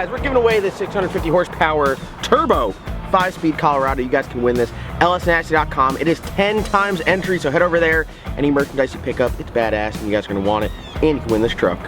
guys, we're giving away this 650 horsepower turbo 5-speed Colorado. You guys can win this. lsnasty.com. It is 10 times entry, so head over there. Any merchandise you pick up, it's badass, and you guys are gonna want it, and you can win this truck.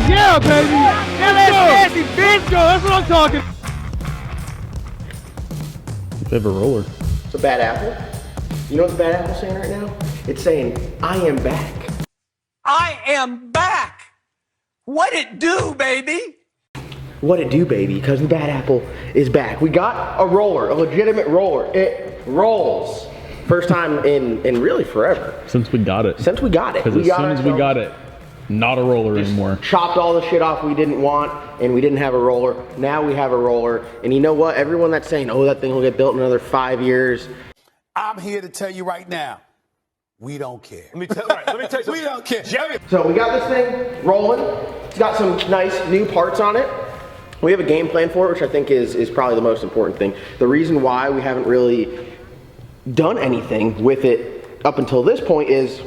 Yeah, baby! Nasty, bitch! Go, that's what I'm talking. Favorite roller. It's a bad apple. You know what the bad apple's saying right now? It's saying, I am back. I am back! What it do, baby? What it do, baby? Because the bad apple is back. We got a roller, a legitimate roller. It rolls. First time in really forever. Since we got it. Since we got it. Because as soon as we got it, not a roller anymore. Chopped all the shit off we didn't want, and we didn't have a roller. Now we have a roller, and you know what? Everyone that's saying, oh, that thing will get built in another 5 years. I'm here to tell you right now, we don't care. Let me tell you We don't care. So we got this thing rolling. It's got some nice new parts on it. We have a game plan for it, which I think is probably the most important thing. The reason why we haven't really done anything with it up until this point is,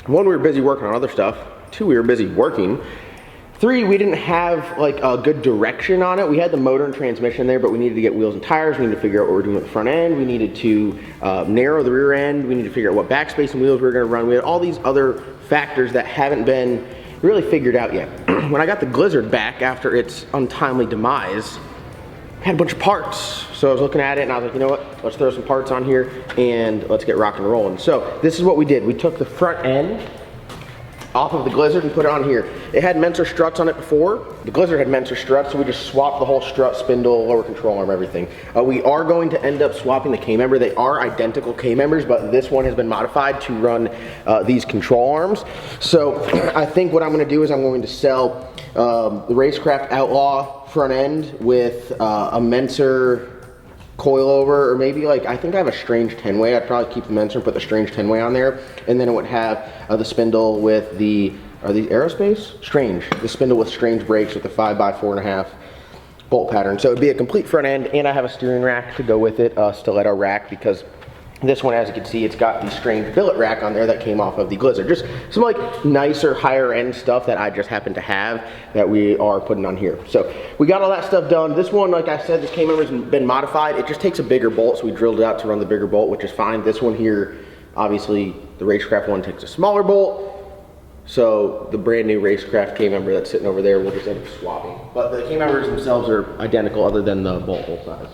one, we were busy working on other stuff. 2, we were busy working. 3, we didn't have like a good direction on it. We had the motor and transmission there, but we needed to get wheels and tires. We needed to figure out what we're doing with the front end. We needed to narrow the rear end. We needed to figure out what backspace and wheels we were gonna run. We had all these other factors that haven't been really figured out yet. When I got the Glizzard back after its untimely demise, I had a bunch of parts. So I was looking at it and I was like, you know what? Let's throw some parts on here and let's get rock and rolling. So this is what we did. We took the front end off of the Glizzard and put it on here. It had Mentor struts on it before. The Glizzard had Mentor struts, so we just swapped the whole strut, spindle, lower control arm, everything. We are going to end up swapping the K-member. They are identical K-members, but this one has been modified to run these control arms. So I think what I'm going to do is I'm going to sell the Racecraft Outlaw front end with a Mentor coilover, or maybe like, I think I have a Strange 10-way. I'd probably keep the Mentor and put the Strange 10-way on there, and then it would have the spindle with the, are these Aerospace? Strange. The spindle with Strange brakes with the 5x4.5 bolt pattern. So it'd be a complete front end, and I have a steering rack to go with it, stiletto rack, because this one, as you can see, it's got the Strange billet rack on there that came off of the Glizzard. Just some like nicer, higher end stuff that I just happen to have that we are putting on here. So we got all that stuff done. This one, like I said, this K-member's been modified. It just takes a bigger bolt, so we drilled it out to run the bigger bolt, which is fine. This one here, obviously, the Racecraft one takes a smaller bolt. So the brand new Racecraft K-member that's sitting over there, we'll just end up swapping. But the K-members themselves are identical other than the bolt hole size.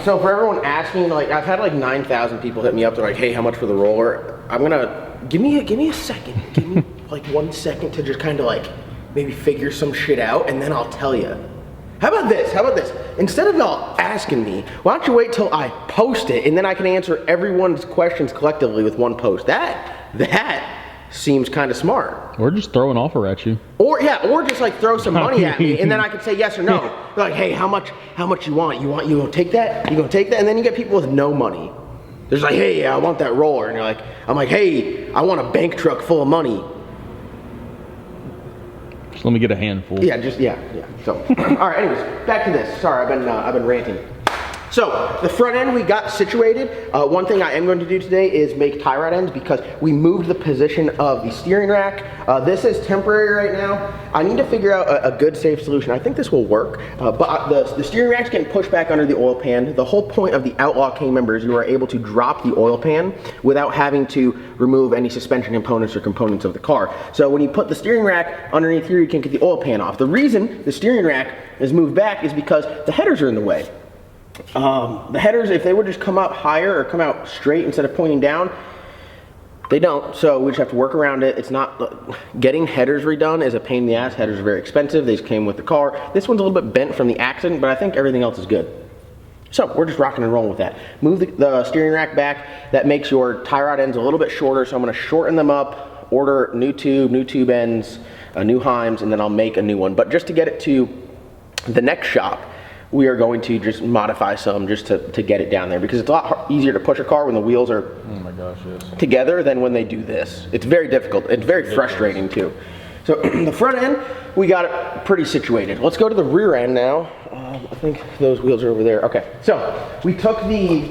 So for everyone asking, like, I've had like 9,000 people hit me up. They're like, hey, how much for the roller? I'm gonna, give me a second. Give me like 1 second to just kind of like maybe figure some shit out, and then I'll tell you. How about this? How about this? Instead of y'all asking me, why don't you wait till I post it, and then I can answer everyone's questions collectively with one post. That seems kind of smart. Or just throw an offer at you. Or yeah, or just like throw some money at me, and then I could say yes or no. They're like, hey, how much you want? You gonna take that? You gonna take that? And then you get people with no money. They're just like, hey, yeah, I want that roller. And you're like, I'm like, hey, I want a bank truck full of money. Just let me get a handful. Yeah, just yeah. So, all right. Anyways, back to this. Sorry, I've been ranting. So the front end we got situated. One thing I am going to do today is make tie rod ends because we moved the position of the steering rack. This is temporary right now. I need to figure out a good safe solution. I think this will work, but the steering rack's getting pushed back under the oil pan. The whole point of the Outlaw King member is you are able to drop the oil pan without having to remove any suspension components or components of the car. So when you put the steering rack underneath here, you can get the oil pan off. The reason the steering rack is moved back is because the headers are in the way. The headers, if they would just come up higher or come out straight instead of pointing down, they don't, so we just have to work around it. It's not, getting headers redone is a pain in the ass. Headers are very expensive. They just came with the car. This one's a little bit bent from the accident, but I think everything else is good. So we're just rocking and rolling with that. Move the steering rack back. That makes your tie rod ends a little bit shorter, so I'm gonna shorten them up, order new tube ends, new heims, and then I'll make a new one. But just to get it to the next shop, we are going to just modify some just to get it down there, because it's a lot easier to push a car when the wheels are together than when they do this. It's very difficult. It's very frustrating too. So the front end, we got it pretty situated. Let's go to the rear end now. I think those wheels are over there. Okay, so we took the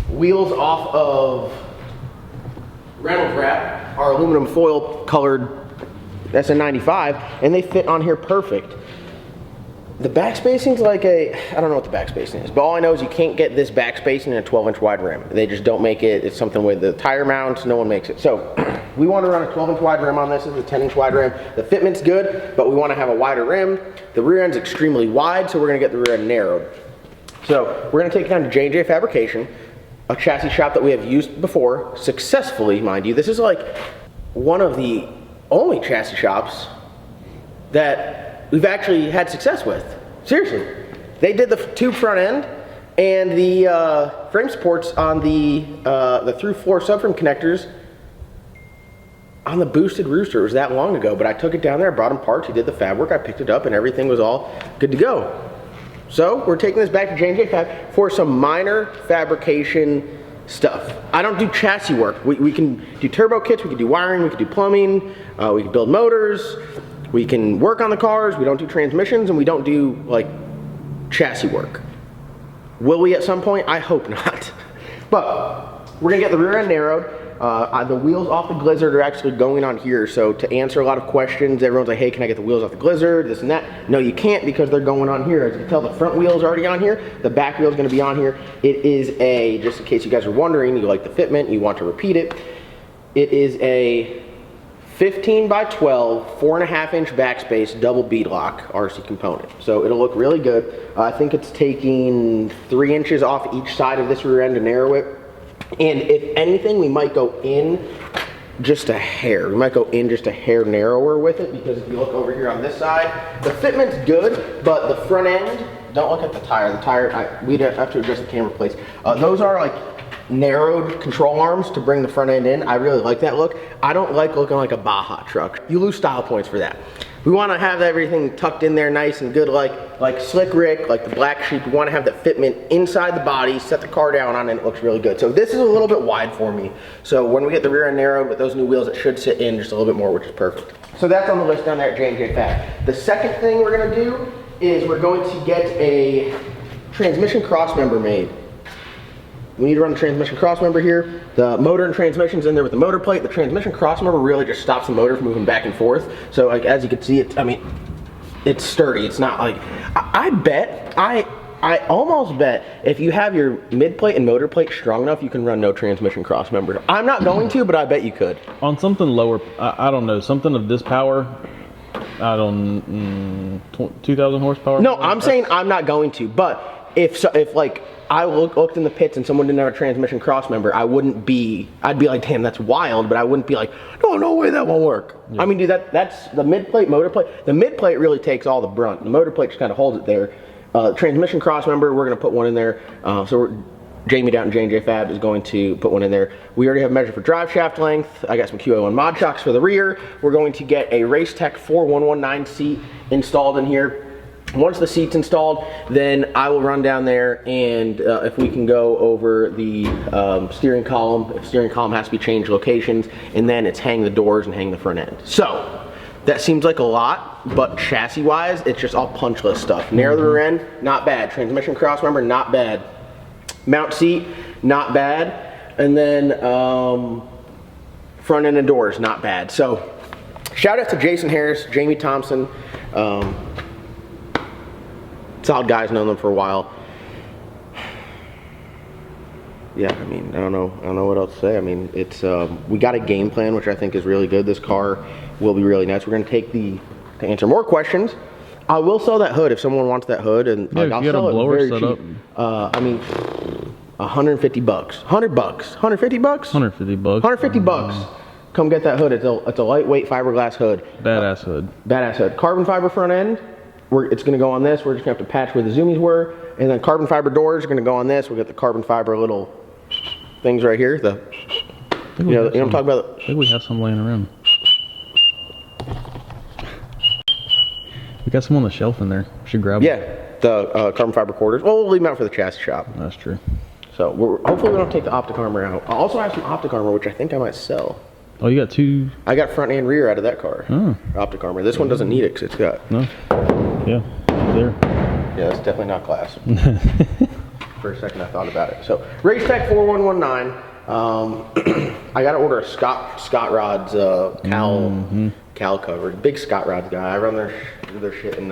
wheels off of Reynolds wrap, our aluminum foil colored SN95, and they fit on here perfect. The back spacing's like I don't know what the back spacing is, but all I know is you can't get this back spacing in a 12-inch wide rim. They just don't make it. It's something with the tire mounts, no one makes it. So we want to run a 12-inch wide rim on this. This is a 10-inch wide rim. The fitment's good, but we want to have a wider rim. The rear end's extremely wide, so we're gonna get the rear end narrowed. So we're gonna take it down to J&J Fabrication, a chassis shop that we have used before, successfully, mind you. This is like one of the only chassis shops that we've actually had success with. Seriously. They did the tube front end and the frame supports on the through floor subframe connectors on the boosted rooster. It was that long ago, but I took it down there, I brought him parts, he did the fab work, I picked it up, and everything was all good to go. So we're taking this back to J&J Fab for some minor fabrication stuff. I don't do chassis work. We can do turbo kits, we can do wiring, we can do plumbing, we can build motors, we can work on the cars. We don't do transmissions, and we don't do like chassis work. Will we at some point? I hope not. But we're gonna get the rear end narrowed. The wheels off the Glizzard are actually going on here, so to answer a lot of questions, everyone's like, hey, can I get the wheels off the Glizzard, this and that? No, you can't, because they're going on here. As you can tell, the front wheel's already on here, the back wheel's gonna be on here. It is a, just in case you guys are wondering, you like the fitment, you want to repeat it, it is a 15 by 12, 4.5-inch backspace, double bead lock RC component. So it'll look really good. I think it's taking 3 inches off each side of this rear end to narrow it. And if anything, we might go in just a hair. We might go in just a hair narrower with it, because if you look over here on this side, the fitment's good, but the front end, don't look at the tire. The tire, we'd have to adjust the camera place. Those are like narrowed control arms to bring the front end in. I really like that look. I don't like looking like a Baja truck. You lose style points for that. We want to have everything tucked in there nice and good, like Slick Rick, like the Black Sheep. We want to have the fitment inside the body, set the car down on it, and it looks really good. So this is a little bit wide for me. So when we get the rear end narrowed with those new wheels, it should sit in just a little bit more, which is perfect. So that's on the list down there at J&J Fab. The second thing we're going to do is we're going to get a transmission cross member made. We need to run the transmission cross member here. The motor and transmission's in there with the motor plate. The transmission cross member really just stops the motor from moving back and forth. So like, as you can see, it's sturdy. It's not like, I almost bet if you have your mid plate and motor plate strong enough, you can run no transmission cross member. I'm not going to, but I bet you could. On something lower, I don't know, something of this power, I don't, 2,000 horsepower? No, I'm saying I'm not going to, but if like, I looked in the pits and someone didn't have a transmission cross member, I'd be like, damn, that's wild, but I wouldn't be like, no way that won't work. Yeah. I mean, dude, that's the mid plate, motor plate. The mid plate really takes all the brunt. The motor plate just kind of holds it there. Transmission cross member, we're gonna put one in there. Jamie down in J&J Fab is going to put one in there. We already have measured for drive shaft length. I got some QA1 mod shocks for the rear. We're going to get a Race Tech 4119 seat installed in here. Once the seat's installed, then I will run down there, and if we can go over the steering column, if steering column has to be changed locations, and then it's hang the doors and hang the front end. So that seems like a lot, but chassis wise, it's just all punch list stuff. Narrow the rear end, not bad. Transmission cross member, not bad. Mount seat, not bad. And then front end and doors, not bad. So shout out to Jason Harris, Jamie Thompson. Solid guys, known them for a while. Yeah, I mean, I don't know what else to say. I mean, it's we got a game plan, which I think is really good. This car will be really nice. We're gonna take to answer more questions. I will sell that hood if someone wants that hood, and Yeah, I'll if you got sell a blower it very set cheap. up. I mean, $150, $100, $150, $150. Come get that hood. It's a lightweight fiberglass hood. Badass hood. Badass hood. Carbon fiber front end. It's going to go on this. We're just going to have to patch where the zoomies were, and then carbon fiber doors are going to go on this. We'll get the carbon fiber little things right here. You know what I'm talking about? I think we have some laying around. We got some on the shelf in there. We should grab them. Yeah, the carbon fiber quarters. Well, we'll leave them out for the chassis shop. That's true. So hopefully we don't take the optic armor out. I also have some optic armor, which I think I might sell. Oh, you got two? I got front and rear out of that car. Oh. Optic armor. This one doesn't need it because it's got. No. Yeah. There. Yeah, that's definitely not class. For a second I thought about it. So Race Tech 4119. I got to order a Scott Rod's cowl covered. Big Scott Rod's guy. I run their shit in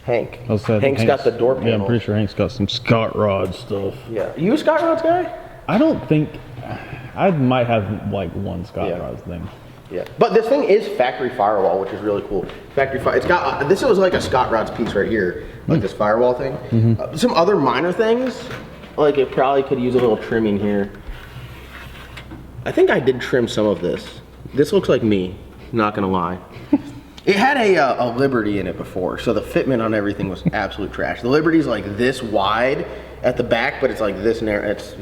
Hank. Hank's got the door panel. Yeah, I'm pretty sure Hank's got some Scott Rod stuff. Yeah. You a Scott Rod's guy? I don't think. I might have like one Scott Rod's thing. Yeah, but this thing is factory firewall, which is really cool. It's got this was like a Scott Rod's piece right here, like this firewall thing. Some other minor things, like it probably could use a little trimming here. I think I did trim some of this. This looks like me, not gonna lie. It had a Liberty in it before, so the fitment on everything was absolute trash. The Liberty's like this wide at the back, but it's like this narrow. It's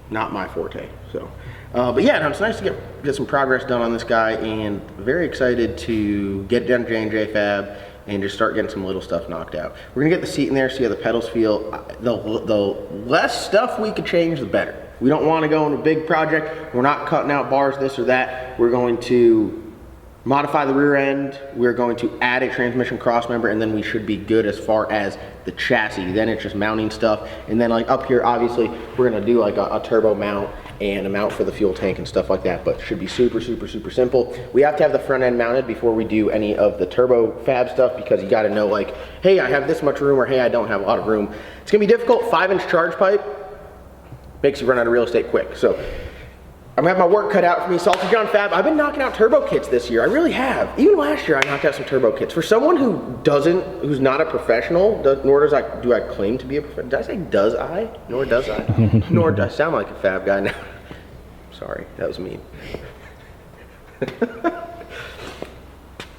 not my forte. So. But yeah, no, it's nice to get some progress done on this guy, and very excited to get it down to J&J Fab and just start getting some little stuff knocked out. We're gonna get the seat in there, see how the pedals feel. The less stuff we could change, the better. We don't want to go into a big project. We're not cutting out bars, this or that. We're going to modify the rear end. We're going to add a transmission cross member, and then we should be good as far as the chassis. Then it's just mounting stuff, and then like up here, obviously, we're gonna do like a turbo mount and a mount for the fuel tank and stuff like that, but should be super simple. We have to have the front end mounted before we do any of the turbo fab stuff, because you gotta know like, hey, I have this much room, or hey, I don't have a lot of room. It's gonna be difficult. 5-inch charge pipe makes you run out of real estate quick. So I'm gonna have my work cut out for me. Salty John Fab, I've been knocking out turbo kits this year. I really have. Even last year I knocked out some turbo kits. For someone who's not a professional, nor do I claim to be a professional. Did I say does I? Nor does I. Nor does I sound like a fab guy now. Sorry, that was mean.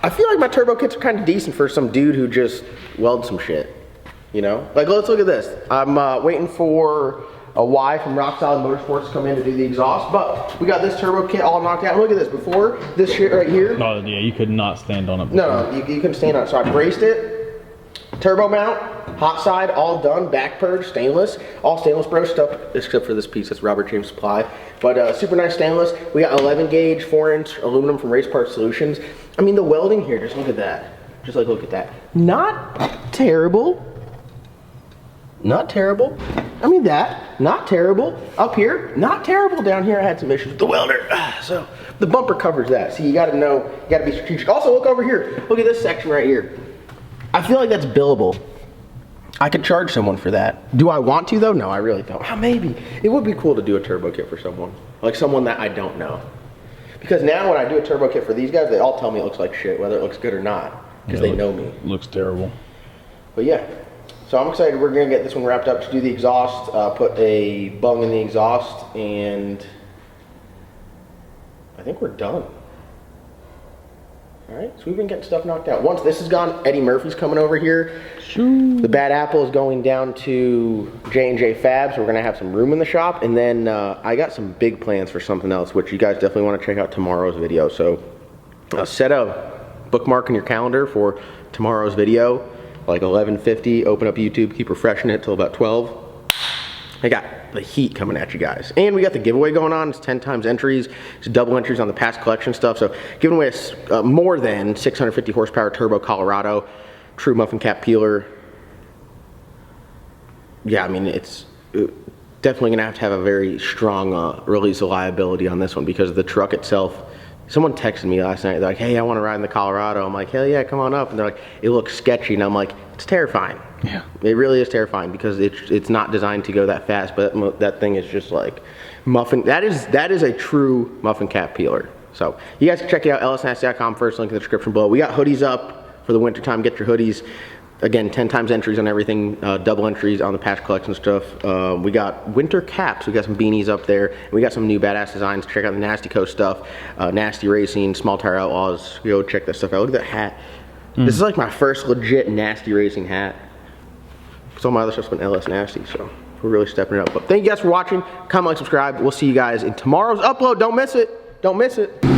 I feel like my turbo kits are kind of decent for some dude who just welds some shit. You know? Like, let's look at this. I'm waiting for a Y from Rock Solid Motorsports to come in to do the exhaust, but we got this turbo kit all knocked out. Look at this. Before, this shit right here. Oh yeah, you could not stand on it. No, you couldn't stand on it. So I braced it, turbo mount, hot side, all done, back purge, stainless, all stainless bro stuff, except for this piece that's Robert James Supply. But super nice stainless. We got 11 gauge, 4-inch aluminum from Race Part Solutions. I mean, the welding here, just look at that. Just like, look at that. Not terrible. Not terrible. I mean that, not terrible. Up here, not terrible. Down here, I had some issues with the welder. So the bumper covers that. See, you gotta know, you gotta be strategic. Also, look over here. Look at this section right here. I feel like that's billable. I could charge someone for that. Do I want to though? No, I really don't. Maybe. It would be cool to do a turbo kit for someone. Like someone that I don't know. Because now when I do a turbo kit for these guys, they all tell me it looks like shit, whether it looks good or not. Because they know me. Looks terrible. But yeah. So I'm excited. We're gonna get this one wrapped up to do the exhaust, put a bung in the exhaust, and I think we're done. All right, so we've been getting stuff knocked out. Once this is gone, Eddie Murphy's coming over here. Shoo. The Bad Apple is going down to J&J Fab, so we're gonna have some room in the shop. And then I got some big plans for something else, which you guys definitely wanna check out tomorrow's video. So set a bookmark in your calendar for tomorrow's video. Like 11:50, open up YouTube, keep refreshing it till about 12. I got the heat coming at you guys. And we got the giveaway going on. It's 10 times entries. It's double entries on the past collection stuff. So giving away a more than 650 horsepower turbo Colorado, true muffin cap peeler. yeah, I mean, it's definitely gonna have to have a very strong release of liability on this one, because the truck itself. Someone texted me last night. They're like, "Hey, I want to ride in the Colorado." I'm like, "Hell yeah, come on up." And they're like, "It looks sketchy," and I'm like, "It's terrifying." Yeah. It really is terrifying, because it's not designed to go that fast. But that thing is just like muffin. That is a true muffin cap peeler. So you guys can check it out. lsnasty.com. First link in the description below. We got hoodies up for the winter time. Get your hoodies. Again, 10 times entries on everything, double entries on the patch collection stuff. We got winter caps. We got some beanies up there. And we got some new badass designs. Check out the Nasty Co stuff. Nasty Racing, Small Tire Outlaws. Go check that stuff out. Look at that hat. This is like my first legit Nasty Racing hat. Because all my other stuff's been LS Nasty, so we're really stepping it up. But thank you guys for watching. Comment, like, subscribe. We'll see you guys in tomorrow's upload. Don't miss it. Don't miss it.